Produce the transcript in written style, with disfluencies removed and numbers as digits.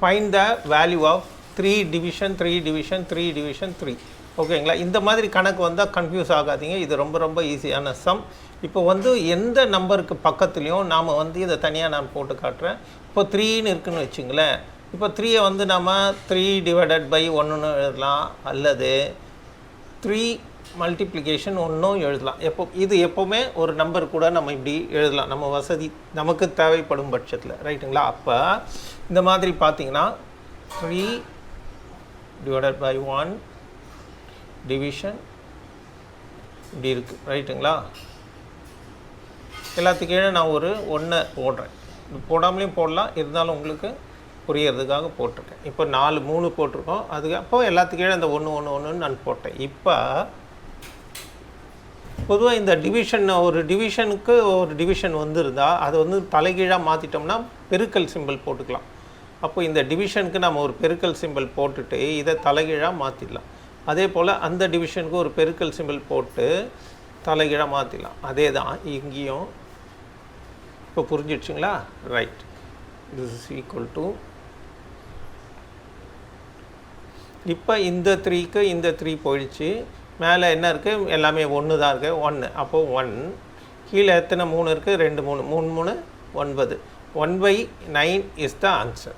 Find the value of 3 division 3 division 3 division 3. ஓகேங்களா? இந்த மாதிரி கணக்கு வந்தால் கன்ஃபியூஸ் ஆகாதீங்க. இது ரொம்ப ரொம்ப ஈஸியான சம். இப்போ வந்து எந்த நம்பருக்கு பக்கத்துலேயும் நாம் வந்து இதை தனியாக நான் போட்டு காட்டுறேன். இப்போ 3ன்னு இருக்குதுன்னு வச்சுங்களேன். இப்போ 3யை வந்து நம்ம 3 டிவைடட் பை 1ன்னு எழுதலாம், அல்லது 3 மல்டிப்ளிகேஷன் 1ம் எழுதலாம். இது எப்போவுமே ஒரு நம்பர் கூட நம்ம இப்படி எழுதலாம், நம்ம வசதி நமக்கு தேவைப்படும் பட்சத்தில். ரைட்டுங்களா? அப்போ இந்த மாதிரி பார்த்தீங்கன்னா 3 டிவைடட் பை 1 டிவிஷன் இப்படி இருக்குது. ரைட்டுங்களா? எல்லாத்துக்கு கீழே நான் ஒரு 1 போடுறேன். போடாமலேயும் போடலாம், இருந்தாலும் உங்களுக்கு புரியறதுக்காக போட்டிருக்கேன். இப்போ 3 போட்டிருக்கோம். அப்போ எல்லாத்துக்கு கீழே இந்த 1 1 1ன்னு நான் போட்டேன். இப்போ பொதுவாக இந்த டிவிஷன் ஒரு டிவிஷனுக்கு ஒரு டிவிஷன் வந்துருந்தால் அதை வந்து தலைகீழாக மாற்றிட்டோம்னா பெருக்கல் சிம்பிள் போட்டுக்கலாம். அப்போ இந்த டிவிஷனுக்கு நம்ம ஒரு பெருக்கல் சிம்பிள் போட்டுட்டு இதை தலைகீழாக மாற்றிடலாம். அதே போல் அந்த டிவிஷனுக்கு ஒரு பெருக்கல் சிம்பிள் போட்டு தலைகீழாக மாற்றிடலாம். அதே தான் இங்கேயும். இப்போ புரிஞ்சிடுச்சுங்களா? Right. This is equal to, இப்போ இந்த 3க்கு இந்த 3 போயிடுச்சு. மேலே என்ன இருக்குது? எல்லாமே 1 தான் இருக்குது. 1. அப்போது 1. கீழே எத்தனை 3 இருக்குது? 2 3 3 3 9. 1/9 இஸ் த ஆன்சர்.